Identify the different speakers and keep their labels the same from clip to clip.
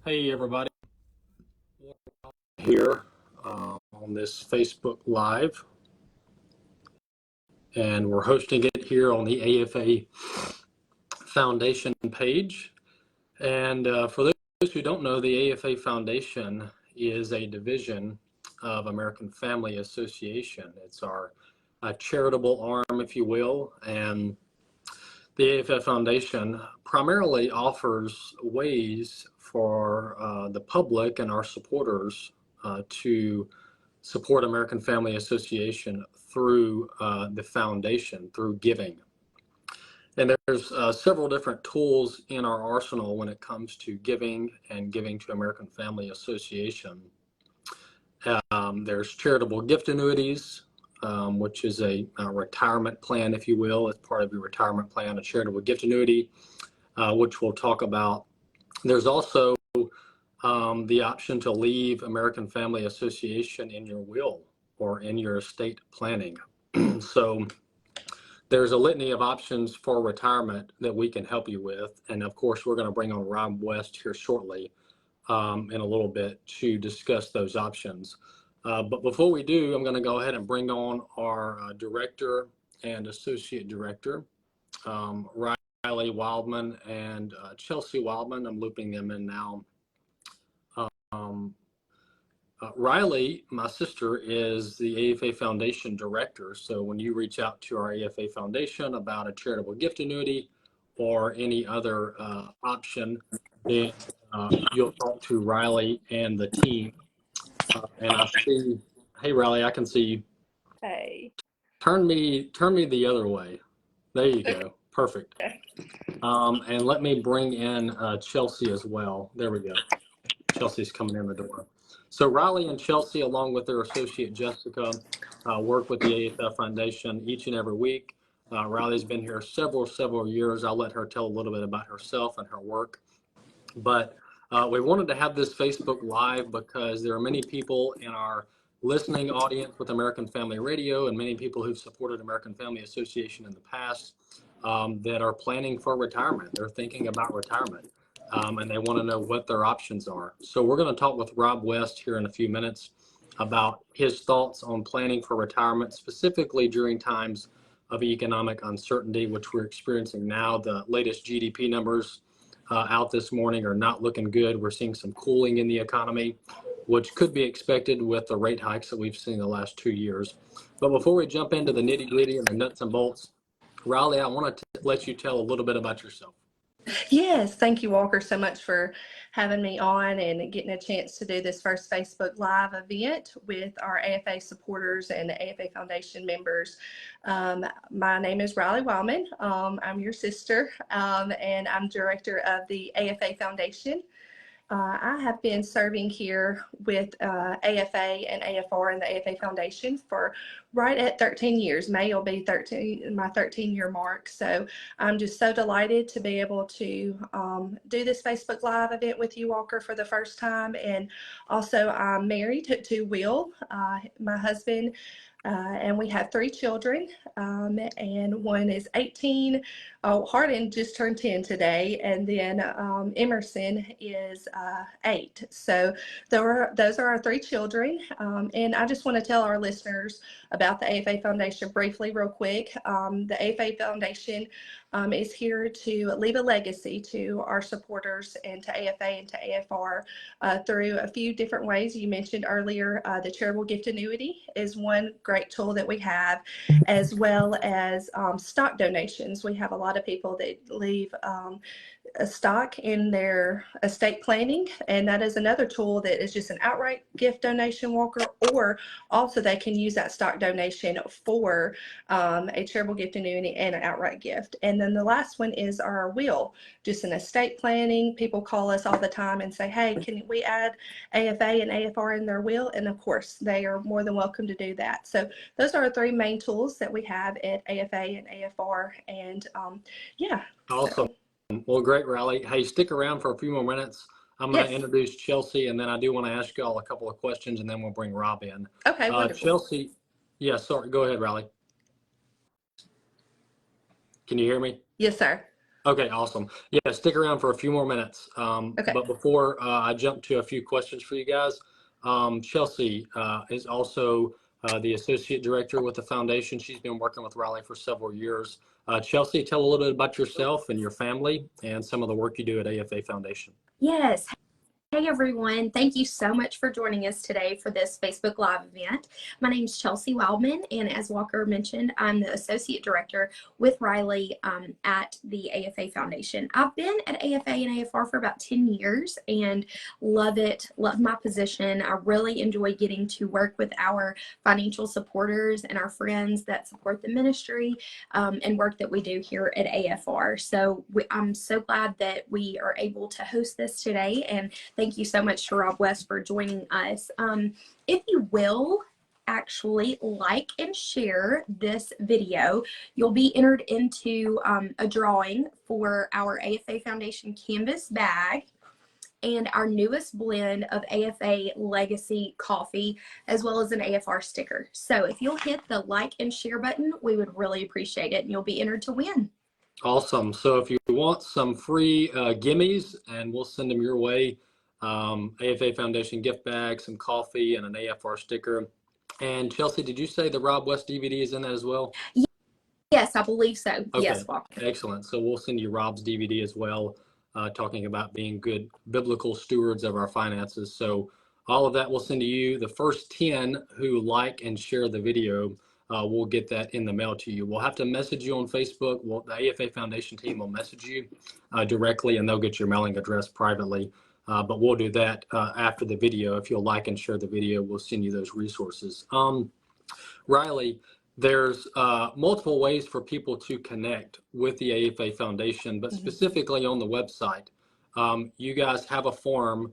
Speaker 1: Hey everybody, here on this Facebook Live, and we're hosting it here on the AFA Foundation page. And for those who don't know, the AFA Foundation is a division of American Family Association. It's our charitable arm, if you will, and the AFA Foundation primarily offers ways for the public and our supporters to support American Family Association through the foundation, through giving. And there's several different tools in our arsenal when it comes to giving and giving to American Family Association. There's charitable gift annuities, which is a retirement plan, if you will. It's part of your retirement plan, a charitable gift annuity, which we'll talk about. There's also the option to leave American Family Association in your will or in your estate planning. So there's a litany of options for retirement that we can help you with. And of course, we're going to bring on Rob West here shortly in a little bit to discuss those options. But before we do, I'm going to go ahead and bring on our director and associate director, Riley Wildmon and Chelsea Wildmon. I'm looping them in now. Riley, my sister, is the AFA Foundation director. So when you reach out to our AFA Foundation about a charitable gift annuity or any other option, then you'll talk to Riley and the team. And I see, hey Riley, I can see you.
Speaker 2: Hey.
Speaker 1: Turn me the other way. There you go. Perfect. And let me bring in Chelsea as well. There we go. Chelsea's coming in the door. So Riley and Chelsea, along with their associate Jessica, work with the AFF Foundation each and every week. Riley's been here several years. I'll let her tell a little bit about herself and her work. But we wanted to have this Facebook Live because there are many people in our listening audience with American Family Radio and many people who've supported American Family Association in the past that are planning for retirement. They're thinking about retirement. And they want to know what their options are. So we're going to talk with Rob West here in a few minutes about his thoughts on planning for retirement, specifically during times of economic uncertainty, which we're experiencing now. The latest GDP numbers out this morning are not looking good. We're seeing some cooling in the economy, which could be expected with the rate hikes that we've seen the last 2 years. But before we jump into the nitty-gritty and the nuts and bolts, Riley, I want to let you tell a little bit about yourself.
Speaker 2: Yes, thank you, Walker, so much for having me on and getting a chance to do this first Facebook Live event with our AFA supporters and the AFA Foundation members. My name is Riley Wildman. I'm your sister, and I'm director of the AFA Foundation. I have been serving here with AFA and AFR and the AFA Foundation for right at 13 years. May will be my 13-year mark. So I'm just so delighted to be able to do this Facebook Live event with you, Walker, for the first time. And also I'm married to Will, my husband. And we have 3 children, and one is 18. Hardin just turned 10 today, and then Emerson is 8. So those are our 3 children. And I just want to tell our listeners about the AFA Foundation briefly, real quick. The AFA Foundation is here to leave a legacy to our supporters and to AFA and to AFR through a few different ways. You mentioned earlier the charitable gift annuity is one great tool that we have, as well as stock donations. We have a lot of people that leave a stock in their estate planning, and that is another tool that is just an outright gift donation, Walker, or also they can use that stock donation for a charitable gift annuity and an outright gift. And then the last one is our will, just an estate planning. People call us all the time and say, hey, can we add AFA and AFR in their will? And of course, they are more than welcome to do that. So those are our 3 main tools that we have at AFA and AFR. And yeah.
Speaker 1: Awesome. Well, great, Riley. Hey, stick around for a few more minutes. I'm going to introduce Chelsea, and then I do want to ask you all a couple of questions, and then we'll bring Rob in.
Speaker 2: Okay, wonderful.
Speaker 1: Chelsea, yeah, sorry. Go ahead, Riley. Can you hear me?
Speaker 2: Yes, sir.
Speaker 1: Okay, awesome. Yeah, stick around for a few more minutes.
Speaker 2: Okay.
Speaker 1: But before I jump to a few questions for you guys, Chelsea is also the associate director with the foundation. She's been working with Riley for several years. Chelsea, tell a little bit about yourself and your family and some of the work you do at AFA Foundation.
Speaker 3: Yes. Hey everyone, thank you so much for joining us today for this Facebook Live event. My name is Chelsea Wildmon, and as Walker mentioned, I'm the Associate Director with Riley at the AFA Foundation. I've been at AFA and AFR for about 10 years and love it, love my position. I really enjoy getting to work with our financial supporters and our friends that support the ministry and work that we do here at AFR. So I'm so glad that we are able to host this today, and thank you so much to Rob West for joining us. If you will actually like and share this video, you'll be entered into a drawing for our AFA Foundation Canvas bag and our newest blend of AFA Legacy coffee, as well as an AFR sticker. So if you'll hit the like and share button, we would really appreciate it, and you'll be entered to win.
Speaker 1: Awesome. So if you want some free gimmies, and we'll send them your way, AFA Foundation gift bag, some coffee, and an AFR sticker. And Chelsea, did you say the Rob West DVD is in that as well?
Speaker 3: Yes, I believe so.
Speaker 1: Okay.
Speaker 3: Yes, Walker.
Speaker 1: Excellent. So we'll send you Rob's DVD as well, talking about being good biblical stewards of our finances. So all of that we'll send to you. The first 10 who like and share the video, we'll get that in the mail to you. We'll have to message you on Facebook. Well, the AFA Foundation team will message you directly, and they'll get your mailing address privately. But we'll do that after the video. If you'll like and share the video, we'll send you those resources. Riley, there's multiple ways for people to connect with the AFA Foundation, but specifically on the website, you guys have a form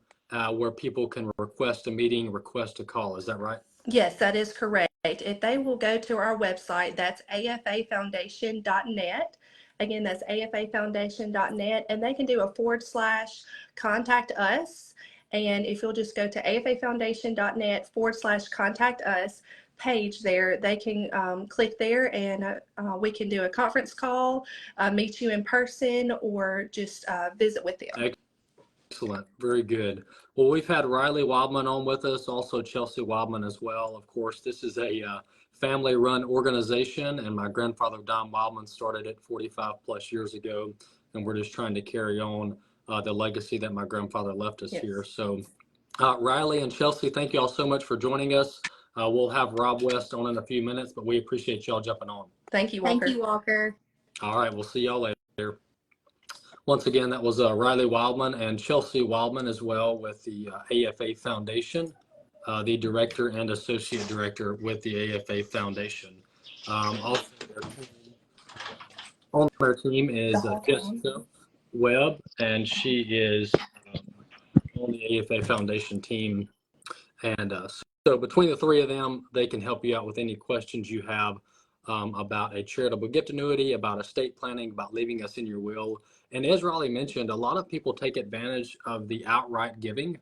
Speaker 1: where people can request a meeting, request a call. Is that right?
Speaker 2: Yes, that is correct. If they will go to our website, that's afafoundation.net. Again, that's afafoundation.net, and they can do a /contact us. And if you'll just go to afafoundation.net /contact us page there, they can click there, and we can do a conference call, meet you in person, or just visit with them.
Speaker 1: Excellent. Very good. Well, we've had Riley Wildmon on with us, also Chelsea Wildmon as well. Of course, this is a family-run organization, and my grandfather, Don Wildmon, started it 45 plus years ago, and we're just trying to carry on the legacy that my grandfather left us here. So Riley and Chelsea, thank you all so much for joining us. We'll have Rob West on in a few minutes, but we appreciate y'all jumping on.
Speaker 2: Thank you, Walker.
Speaker 3: Thank you, Walker.
Speaker 1: All right, we'll see y'all later. Once again, that was Riley Wildmon and Chelsea Wildmon as well with the AFA Foundation, the director and associate director with the AFA Foundation. Also on their team is Jessica Webb, and she is on the AFA Foundation team. And so between the three of them, they can help you out with any questions you have about a charitable gift annuity, about estate planning, about leaving us in your will. And as Riley mentioned, a lot of people take advantage of the outright giving.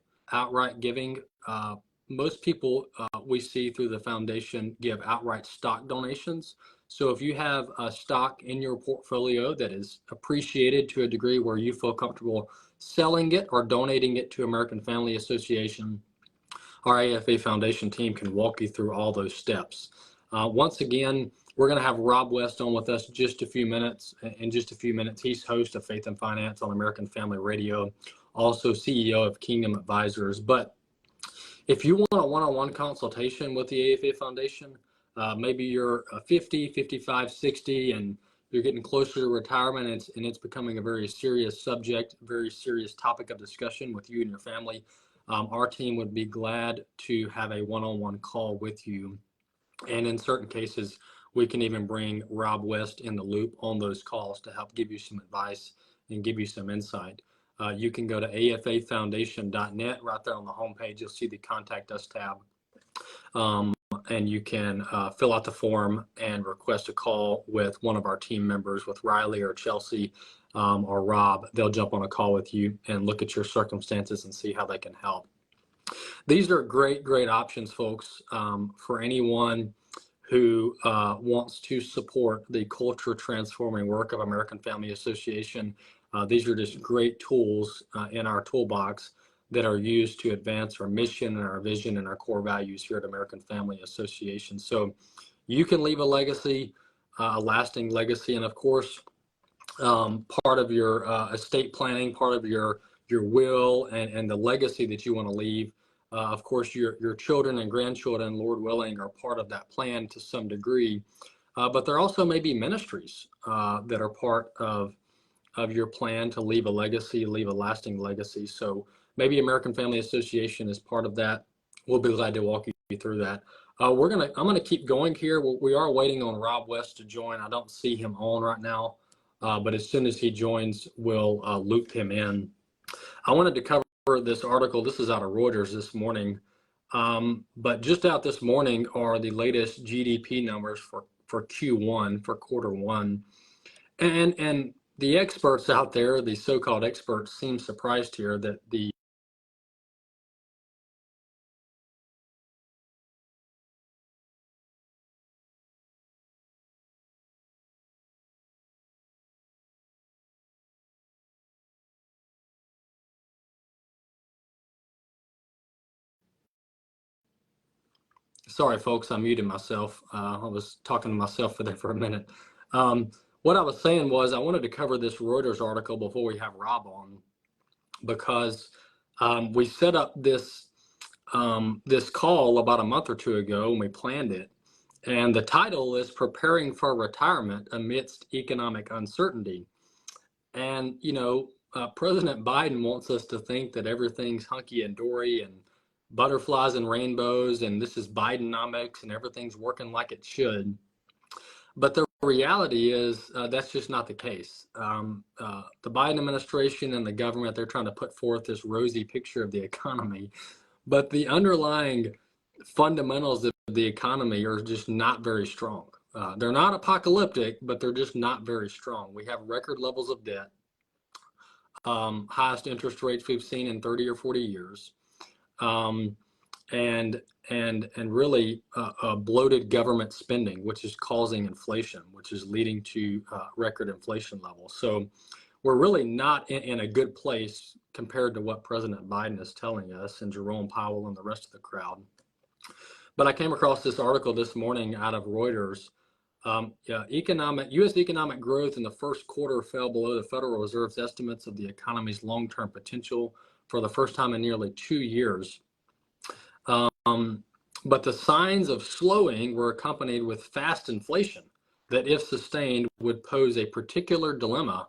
Speaker 1: Most people we see through the foundation give outright stock donations. So if you have a stock in your portfolio that is appreciated to a degree where you feel comfortable selling it or donating it to American Family Association, our AFA Foundation team can walk you through all those steps. Once again, we're going to have Rob West on with us in just a few minutes. He's host of Faith and Finance on American Family Radio, also CEO of Kingdom Advisors. But if you want a one-on-one consultation with the AFA Foundation, maybe you're 50, 55, 60, and you're getting closer to retirement, and it's becoming a very serious subject, very serious topic of discussion with you and your family, our team would be glad to have a one-on-one call with you. And in certain cases, we can even bring Rob West in the loop on those calls to help give you some advice and give you some insight. You can go to afafoundation.net. Right there on the homepage, you'll see the Contact Us tab. And you can fill out the form and request a call with one of our team members, with Riley or Chelsea or Rob. They'll jump on a call with you and look at your circumstances and see how they can help. These are great options, folks, for anyone who wants to support the culture transforming work of American Family Association. These are just great tools in our toolbox that are used to advance our mission and our vision and our core values here at American Family Association. So you can leave a legacy, a lasting legacy, and of course, part of your estate planning, part of your will and the legacy that you want to leave. Of course, your children and grandchildren, Lord willing, are part of that plan to some degree. But there also may be ministries that are part of your plan to leave a legacy, leave a lasting legacy. So maybe American Family Association is part of that. We'll be glad to walk you through that. I'm gonna keep going here. We are waiting on Rob West to join. I don't see him on right now, but as soon as he joins, we'll loop him in. I wanted to cover this article. This is out of Reuters this morning, but just out this morning are the latest GDP numbers for Q1, for Q1, and the experts out there, the so-called experts, seem surprised here that the Sorry, folks, I muted myself. I was talking to myself for a minute. What I was saying was I wanted to cover this Reuters article before we have Rob on, because we set up this this call about a month or two ago and we planned it. And the title is Preparing for Retirement Amidst Economic Uncertainty. And, you know, President Biden wants us to think that everything's hunky and dory and butterflies and rainbows, and this is Bidenomics and everything's working like it should. But the reality is that's just not the case. The Biden administration and the government, they're trying to put forth this rosy picture of the economy, but the underlying fundamentals of the economy are just not very strong. They're not apocalyptic, but they're just not very strong. We have record levels of debt, highest interest rates we've seen in 30 or 40 years. And really bloated government spending, which is causing inflation, which is leading to record inflation levels. So we're really not in a good place compared to what President Biden is telling us and Jerome Powell and the rest of the crowd. But I came across this article this morning out of Reuters. U.S. economic growth in the first quarter fell below the Federal Reserve's estimates of the economy's long-term potential for the first time in nearly 2 years. But the signs of slowing were accompanied with fast inflation that, if sustained, would pose a particular dilemma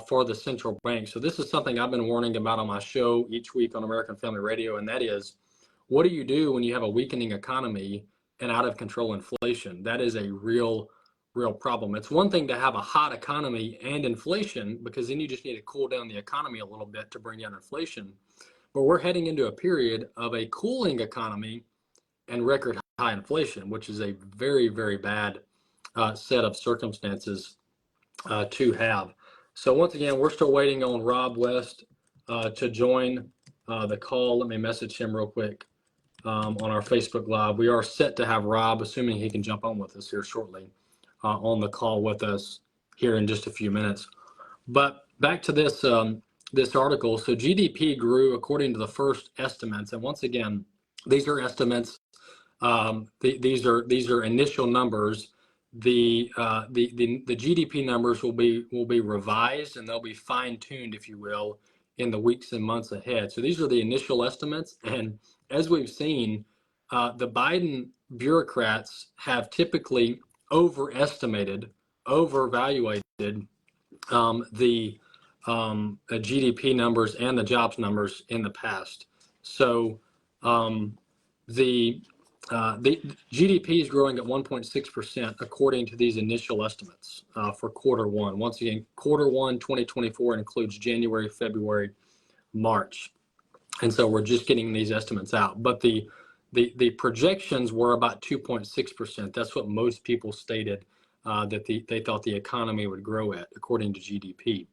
Speaker 1: for the central bank. So this is something I've been warning about on my show each week on American Family Radio, and that is, what do you do when you have a weakening economy and out of control inflation? That is a real problem. It's one thing to have a hot economy and inflation, because then you just need to cool down the economy a little bit to bring down inflation. But we're heading into a period of a cooling economy and record high inflation, which is a very, very bad set of circumstances to have. So once again, we're still waiting on Rob West to join the call. Let me message him real quick on our Facebook Live. We are set to have Rob, assuming he can jump on with us here shortly, on the call with us here in just a few minutes. But back to this this article. So GDP grew according to the first estimates, and once again, these are estimates. These are initial numbers. The GDP numbers will be revised, and they'll be fine-tuned, if you will, in the weeks and months ahead. So these are the initial estimates, and as we've seen, the Biden bureaucrats have typically overestimated, overvaluated the GDP numbers and the jobs numbers in the past. So the GDP is growing at 1.6% according to these initial estimates for Q1. Once again, Q1 2024 includes January, February, March. And so we're just getting these estimates out. But the projections were about 2.6%. That's what most people stated that they thought the economy would grow at, according to GDP.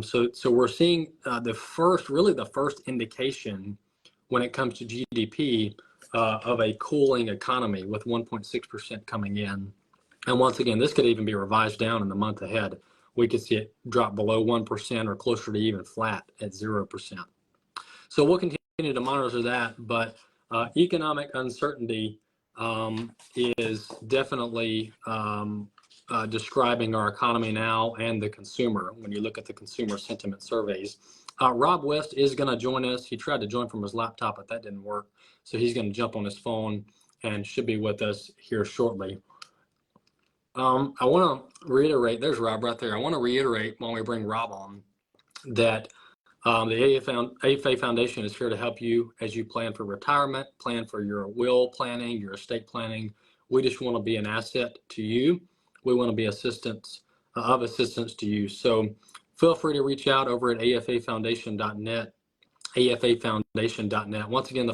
Speaker 1: So we're seeing the first indication when it comes to GDP of a cooling economy with 1.6% coming in. And once again, this could even be revised down in the month ahead. We could see it drop below 1% or closer to even flat at 0%. So we'll continue to monitor that, but economic uncertainty is definitely describing our economy now and the consumer when you look at the consumer sentiment surveys. Rob West is going to join us. He tried to join from his laptop, but that didn't work. So he's going to jump on his phone and should be with us here shortly. I want to reiterate, there's Rob right there. I want to reiterate when we bring Rob on that the AFA Foundation is here to help you as you plan for retirement, plan for your will planning, your estate planning. We just want to be an asset to you. We want to be assistance to you. So feel free to reach out over at afafoundation.net, afafoundation.net. Once again, the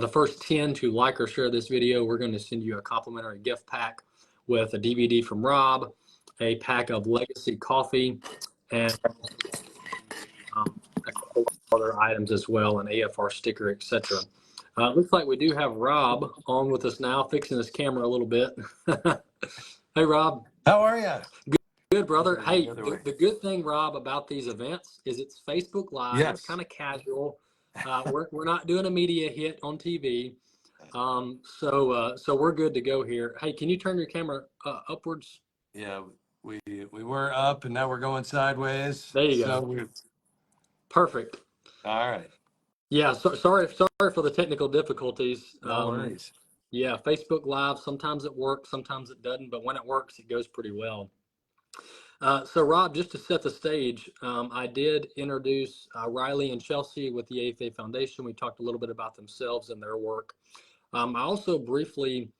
Speaker 1: first 10 to like or share this video, we're going to send you a complimentary gift pack with a DVD from Rob, a pack of Legacy coffee, and a couple other items as well, an AFR sticker, etc. Looks like we do have Rob on with us now, fixing his camera a little bit. Hey, Rob.
Speaker 4: How are you?
Speaker 1: Good, brother. Hey, the good thing, Rob, about these events is it's Facebook Live.
Speaker 4: Yes.
Speaker 1: It's kind of casual. We're not doing a media hit on TV. So we're good to go here. Hey, can you turn your camera upwards?
Speaker 4: Yeah, we were up and now we're going sideways.
Speaker 1: There you go. Perfect.
Speaker 4: All right.
Speaker 1: Yeah, sorry for the technical difficulties.
Speaker 4: No worries.
Speaker 1: Yeah, Facebook Live, sometimes it works, sometimes it doesn't, but when it works, it goes pretty well. So Rob, just to set the stage, I did introduce Riley and Chelsea with the AFA Foundation. We talked a little bit about themselves and their work. I also briefly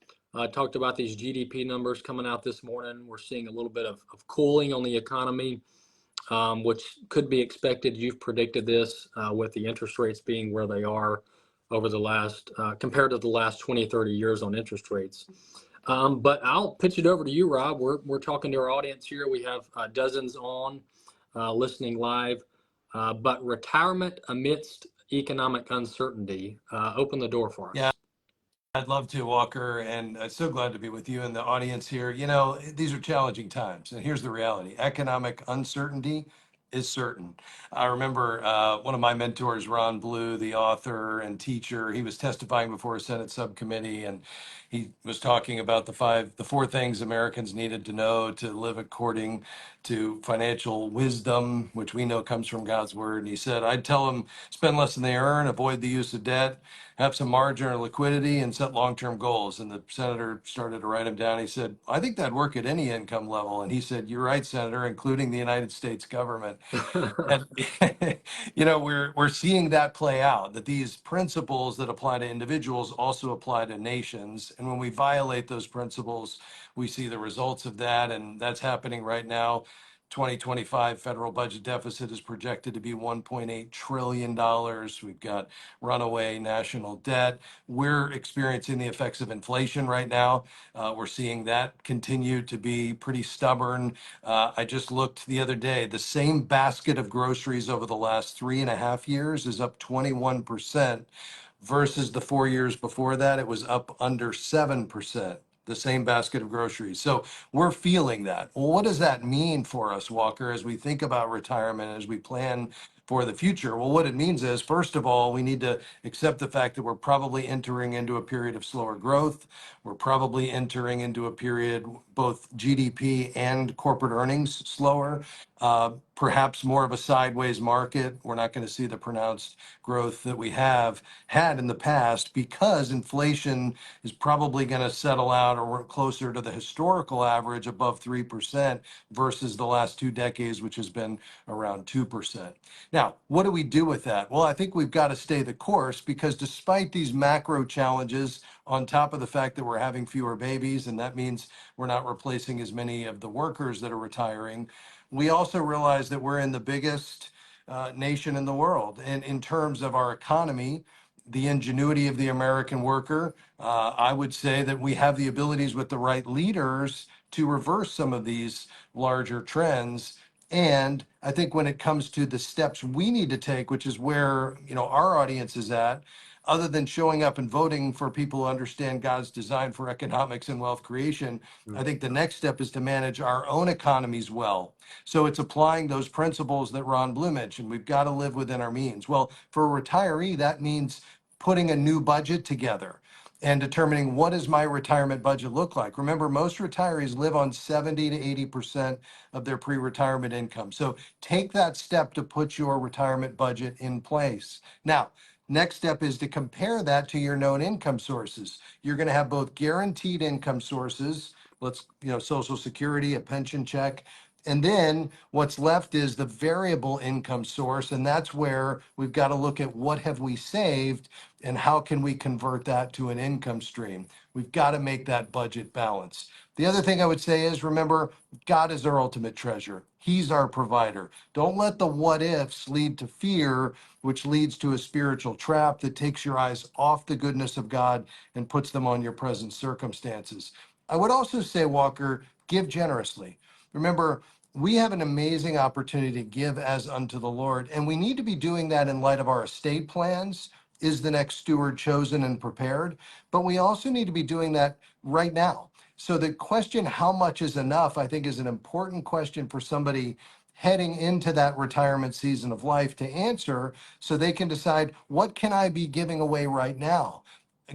Speaker 1: talked about these GDP numbers coming out this morning. We're seeing a little bit of cooling on the economy, which could be expected. You've predicted this with the interest rates being where they are over the last, compared to the last 20, 30 years on interest rates. But I'll pitch it over to you, Rob. We're talking to our audience here. We have dozens on listening live, but retirement amidst economic uncertainty, open the door for us.
Speaker 4: Yeah. I'd love to, Walker, and I'm so glad to be with you and the audience here. You know, these are challenging times, and here's the reality. Economic uncertainty is certain. I remember one of my mentors, Ron Blue, the author and teacher, he was testifying before a Senate subcommittee, and he was talking about the four things Americans needed to know to live according to financial wisdom, which we know comes from God's word. And he said, I'd tell them, spend less than they earn, avoid the use of debt, have some margin or liquidity, and set long-term goals. And the senator started to write him down. He said, I think that'd work at any income level. And he said, you're right, Senator, including the United States government. And, you know, we're seeing that play out, that these principles that apply to individuals also apply to nations. And when we violate those principles, we see the results of that. And that's happening right now. 2025 federal budget deficit is projected to be $1.8 trillion. We've got runaway national debt. We're experiencing the effects of inflation right now. We're seeing that continue to be pretty stubborn. I just looked the other day, the same basket of groceries over the last 3.5 years is up 21% versus the 4 years before that, it was up under 7%. The same basket of groceries. So we're feeling that. Well, what does that mean for us, Walker, as we think about retirement, as we plan for the future? Well, what it means is, first of all, we need to accept the fact that we're probably entering into a period of slower growth. We're probably entering into a period, both GDP and corporate earnings slower, perhaps more of a sideways market. We're not going to see the pronounced growth that we have had in the past because inflation is probably going to settle out or closer to the historical average above 3% versus the last 2 decades, which has been around 2%. Now, what do we do with that? Well, I think we've got to stay the course because despite these macro challenges, on top of the fact that we're having fewer babies, and that means we're not replacing as many of the workers that are retiring, we also realize that we're in the biggest nation in the world. And in terms of our economy, the ingenuity of the American worker, I would say that we have the abilities with the right leaders to reverse some of these larger trends. And I think when it comes to the steps we need to take, which is where, you know, our audience is at, other than showing up and voting for people who understand God's design for economics and wealth creation, I think the next step is to manage our own economies well. So it's applying those principles that Ron Blue mentioned. We've got to live within our means. Well, for a retiree, that means putting a new budget together and determining what does my retirement budget look like. Remember, most retirees live on 70 to 80% of their pre-retirement income. So take that step to put your retirement budget in place. Now, next step is to compare that to your known income sources. You're going to have both guaranteed income sources, Social Security, a pension check, and then what's left is the variable income source. And that's where we've got to look at what have we saved and how can we convert that to an income stream. We've got to make that budget balance. The other thing I would say is, remember, God is our ultimate treasure. He's our provider. Don't let the what ifs lead to fear, which leads to a spiritual trap that takes your eyes off the goodness of God and puts them on your present circumstances. I would also say, Walker, give generously. Remember, we have an amazing opportunity to give as unto the Lord, and we need to be doing that in light of our estate plans. Is the next steward chosen and prepared? But we also need to be doing that right now. So the question, how much is enough, I think is an important question for somebody heading into that retirement season of life to answer, so they can decide, what can I be giving away right now?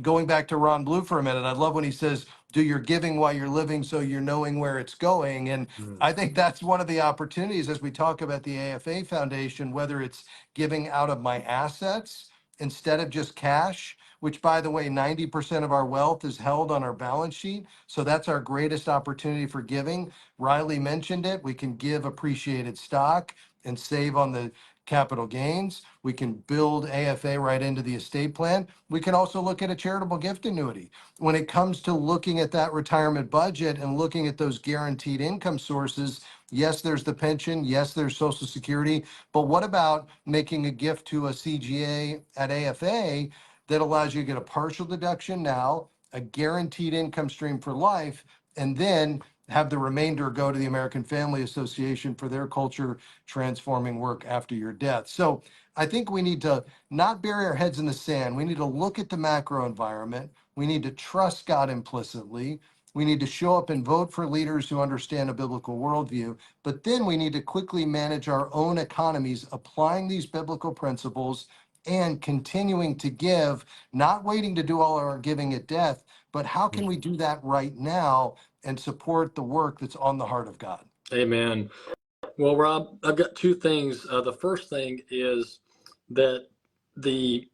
Speaker 4: Going back to Ron Blue for a minute, I love when he says, do your giving while you're living so you're knowing where it's going. And I think that's one of the opportunities as we talk about the AFA Foundation, whether it's giving out of my assets instead of just cash, which, by the way, 90% of our wealth is held on our balance sheet. So that's our greatest opportunity for giving. Riley mentioned it. We can give appreciated stock and save on the capital gains. We can build AFA right into the estate plan. We can also look at a charitable gift annuity. When it comes to looking at that retirement budget and looking at those guaranteed income sources, yes, there's the pension, yes, there's Social Security, but what about making a gift to a CGA at AFA that allows you to get a partial deduction now, a guaranteed income stream for life, and then have the remainder go to the American Family Association for their culture transforming work after your death. So I think we need to not bury our heads in the sand. We need to look at the macro environment. We need to trust God implicitly. We need to show up and vote for leaders who understand a biblical worldview. But then we need to quickly manage our own economies, applying these biblical principles and continuing to give, not waiting to do all our giving at death, but how can we do that right now and support the work that's on the heart of God?
Speaker 1: Amen. Well, Rob, I've got two things. The first thing is that the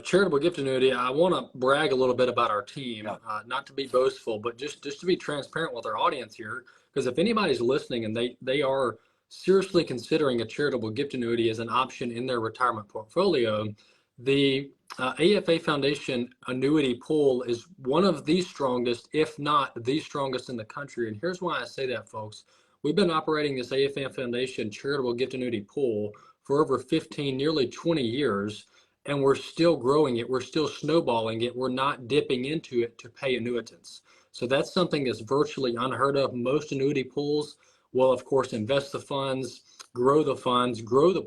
Speaker 1: charitable gift annuity, I want to brag a little bit about our team, not to be boastful, but just to be transparent with our audience here, because if anybody's listening and they are seriously considering a charitable gift annuity as an option in their retirement portfolio, the AFA Foundation annuity pool is one of the strongest, if not the strongest in the country. And here's why I say that, folks. We've been operating this AFA Foundation charitable gift annuity pool for over 15, nearly 20 years, and we're still growing it. We're still snowballing it. We're not dipping into it to pay annuitants. So that's something that's virtually unheard of. Most annuity pools will, of course, invest the funds, grow the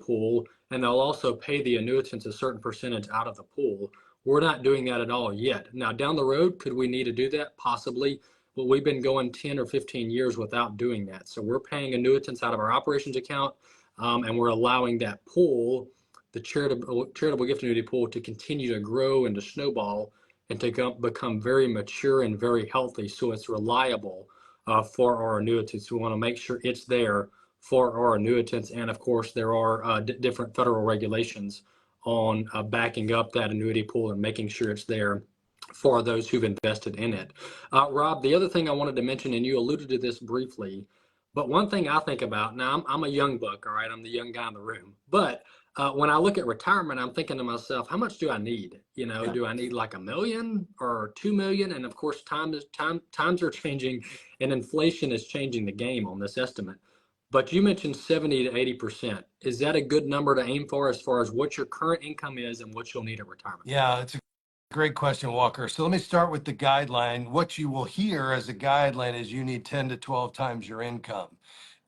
Speaker 1: pool, and they'll also pay the annuitants a certain percentage out of the pool. We're not doing that at all yet. Now, down the road, could we need to do that? Possibly. But we've been going 10 or 15 years without doing that. So we're paying annuitants out of our operations account, and we're allowing that pool, the charitable gift annuity pool, to continue to grow and to snowball and to become very mature and very healthy, so it's reliable for our annuitants. We want to make sure it's there for our annuitants. And of course, there are different federal regulations on backing up that annuity pool and making sure it's there for those who've invested in it. Rob, the other thing I wanted to mention, and you alluded to this briefly, but one thing I think about, now I'm a young buck, all right, I'm the young guy in the room, but when I look at retirement, I'm thinking to myself, how much do I need? Do I need like $1 million or $2 million? And of course, times are changing, and inflation is changing the game on this estimate. But you mentioned 70 to 80%. Is that a good number to aim for as far as what your current income is and what you'll need at retirement?
Speaker 4: Yeah, it's a great question, Walker. So let me start with the guideline. What you will hear as a guideline is you need 10 to 12 times your income.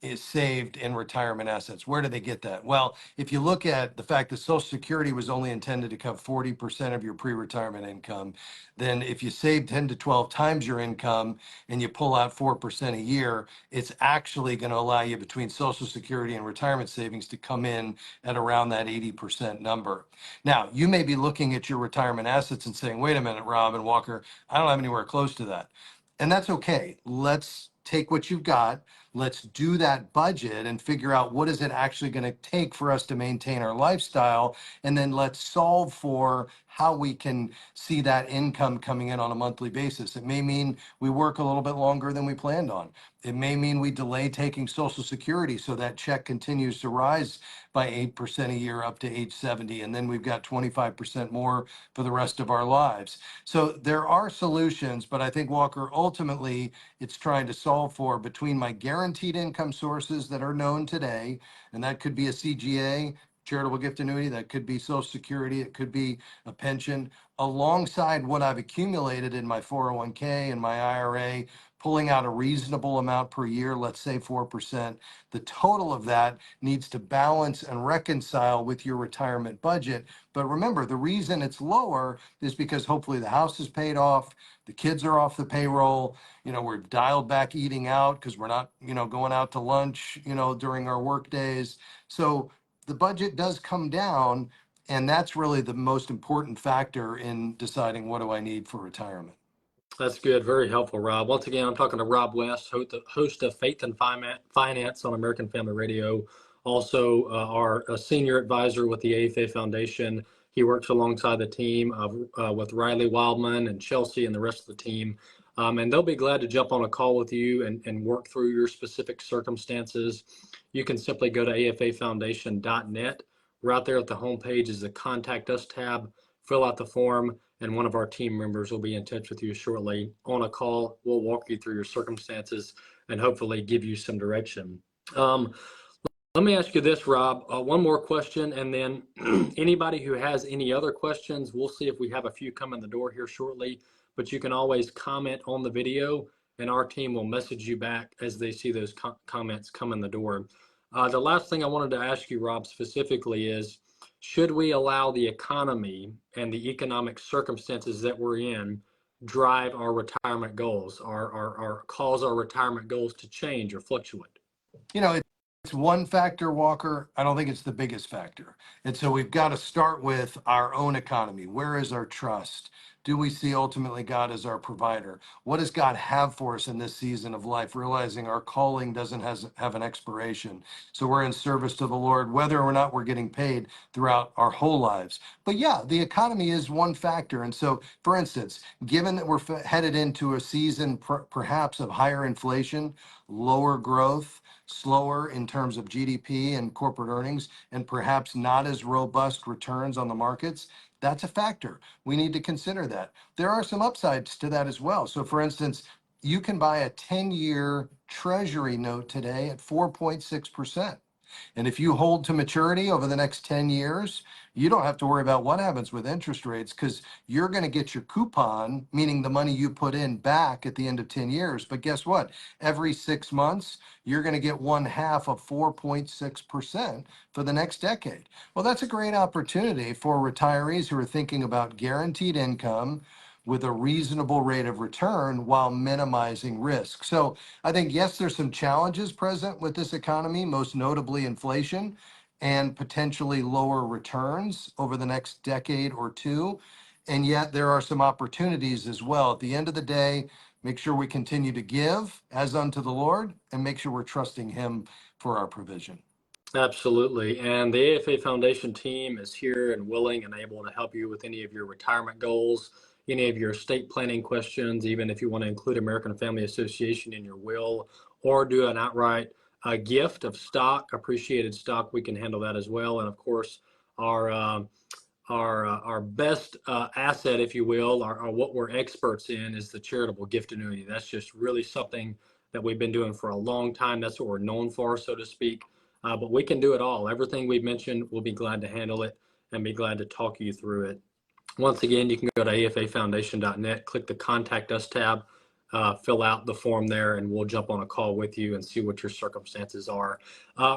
Speaker 4: is saved in retirement assets. Where do they get that? Well, if you look at the fact that Social Security was only intended to cover 40% of your pre-retirement income, then if you save 10 to 12 times your income and you pull out 4% a year, it's actually going to allow you between Social Security and retirement savings to come in at around that 80% number. Now, you may be looking at your retirement assets and saying, wait a minute, Rob and Walker, I don't have anywhere close to that. And that's okay. Let's take what you've got. Let's do that budget and figure out what is it actually going to take for us to maintain our lifestyle. And then let's solve for how we can see that income coming in on a monthly basis. It may mean we work a little bit longer than we planned on. It may mean we delay taking Social Security so that check continues to rise by 8% a year up to age 70. And then we've got 25% more for the rest of our lives. So there are solutions, but I think, Walker, ultimately it's trying to solve for between my guaranteed income sources that are known today, and that could be a CGA, charitable gift annuity, that could be Social Security, it could be a pension, alongside what I've accumulated in my 401k and my IRA, pulling out a reasonable amount per year, let's say 4%. The total of that needs to balance and reconcile with your retirement budget. But remember, the reason it's lower is because hopefully the house is paid off, the kids are off the payroll, we're dialed back eating out because we're not, going out to lunch, during our work days. So the budget does come down, and that's really the most important factor in deciding what do I need for retirement.
Speaker 1: That's good. Very helpful, Rob. Once again, I'm talking to Rob West, host of Faith and Finance on American Family Radio. Also, our senior advisor with the AFA Foundation. He works alongside the team with Riley Wildmon and Chelsea and the rest of the team. And they'll be glad to jump on a call with you and work through your specific circumstances. You can simply go to afafoundation.net. Right there at the homepage is the Contact Us tab. Fill out the form, and one of our team members will be in touch with you shortly on a call. We'll walk you through your circumstances and hopefully give you some direction. Let me ask you this, Rob, one more question, and then anybody who has any other questions, we'll see if we have a few come in the door here shortly, but you can always comment on the video and our team will message you back as they see those comments come in the door. The last thing I wanted to ask you, Rob, specifically is, should we allow the economy and the economic circumstances that we're in drive our retirement goals, or cause our retirement goals to change or fluctuate?
Speaker 4: It's one factor, Walker. I don't think it's the biggest factor. And so we've got to start with our own economy. Where is our trust? Do we see ultimately God as our provider? What does God have for us in this season of life? Realizing our calling doesn't have an expiration. So we're in service to the Lord, whether or not we're getting paid throughout our whole lives. But yeah, the economy is one factor. And so, for instance, given that we're headed into a season perhaps of higher inflation, lower growth, slower in terms of GDP and corporate earnings, and perhaps not as robust returns on the markets, that's a factor. We need to consider that. There are some upsides to that as well. So for instance, you can buy a 10-year treasury note today at 4.6%. And if you hold to maturity over the next 10 years, you don't have to worry about what happens with interest rates, because you're going to get your coupon, meaning the money you put in, back at the end of 10 years. But guess what? Every 6 months, you're going to get 1/2 of 4.6% for the next decade. Well, that's a great opportunity for retirees who are thinking about guaranteed income with a reasonable rate of return while minimizing risk. So I think, yes, there's some challenges present with this economy, most notably inflation and potentially lower returns over the next decade or two. And yet there are some opportunities as well. At the end of the day, make sure we continue to give as unto the Lord, and make sure we're trusting Him for our provision.
Speaker 1: Absolutely. And the AFA Foundation team is here and willing and able to help you with any of your retirement goals, any of your estate planning questions, even if you want to include American Family Association in your will, or do an outright gift of stock, appreciated stock, we can handle that as well. And of course, our best asset, if you will, or what we're experts in, is the charitable gift annuity. That's just really something that we've been doing for a long time. That's what we're known for, so to speak. But we can do it all. Everything we've mentioned, we'll be glad to handle it and be glad to talk you through it. Once again, you can go to afafoundation.net, click the Contact Us tab. fill out the form there, and we'll jump on a call with you and see what your circumstances are.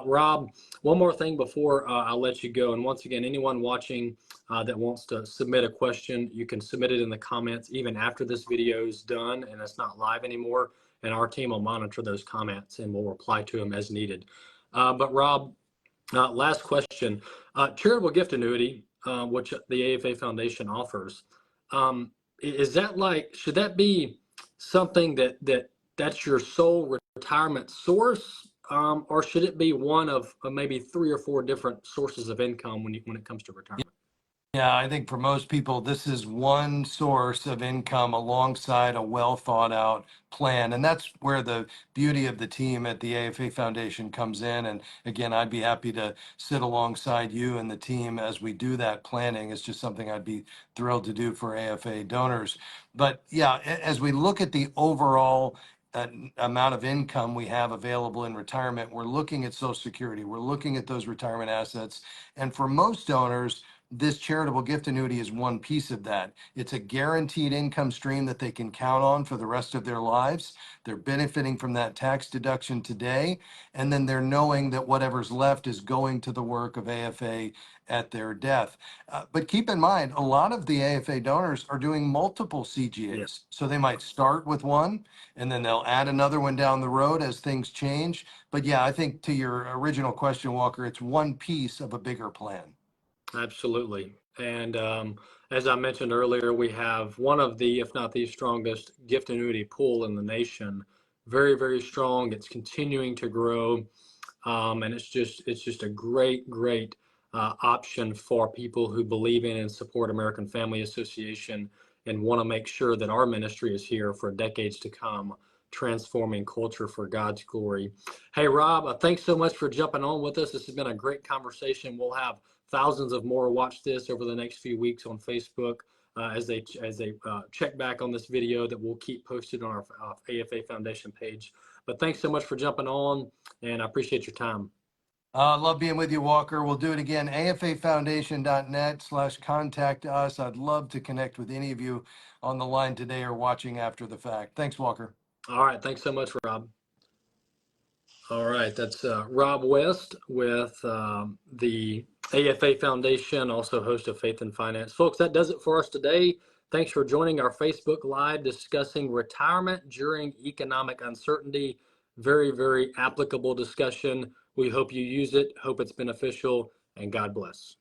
Speaker 1: Rob, one more thing before I'll let you go. And once again, anyone watching that wants to submit a question, you can submit it in the comments even after this video is done and it's not live anymore. And our team will monitor those comments and we'll reply to them as needed. But Rob, last question. Charitable gift annuity, which the AFA Foundation offers, is that should that be something that's your sole retirement source, or should it be one of maybe 3 or 4 different sources of income when it comes to retirement?
Speaker 4: Yeah, I think for most people, this is one source of income alongside a well thought out plan. And that's where the beauty of the team at the AFA Foundation comes in. And again, I'd be happy to sit alongside you and the team as we do that planning. It's just something I'd be thrilled to do for AFA donors. But yeah, as we look at the overall amount of income we have available in retirement, we're looking at Social Security, we're looking at those retirement assets. And for most donors, this charitable gift annuity is one piece of that. It's a guaranteed income stream that they can count on for the rest of their lives. They're benefiting from that tax deduction today, and then they're knowing that whatever's left is going to the work of AFA at their death. But keep in mind, a lot of the AFA donors are doing multiple CGAs.
Speaker 1: Yeah.
Speaker 4: So they might start with one, and then they'll add another one down the road as things change. But yeah, I think to your original question, Walker, it's one piece of a bigger plan.
Speaker 1: Absolutely. And as I mentioned earlier, we have one of the, if not the strongest gift annuity pool in the nation. Very, very strong. It's continuing to grow. And it's just a great option for people who believe in and support American Family Association and want to make sure that our ministry is here for decades to come, transforming culture for God's glory. Hey, Rob, thanks so much for jumping on with us. This has been a great conversation. We'll have thousands of more watch this over the next few weeks on Facebook as they check back on this video that we'll keep posted on our AFA Foundation page. But thanks so much for jumping on, and I appreciate your time.
Speaker 4: Love being with you, Walker. We'll do it again. afafoundation.net/contact us. I'd love to connect with any of you on the line today or watching after the fact. Thanks, Walker.
Speaker 1: All right. Thanks so much, Rob. All right. That's Rob West with the AFA Foundation, also host of Faith and Finance. Folks, that does it for us today. Thanks for joining our Facebook Live discussing retirement during economic uncertainty. Very, very applicable discussion. We hope you use it, hope it's beneficial, and God bless.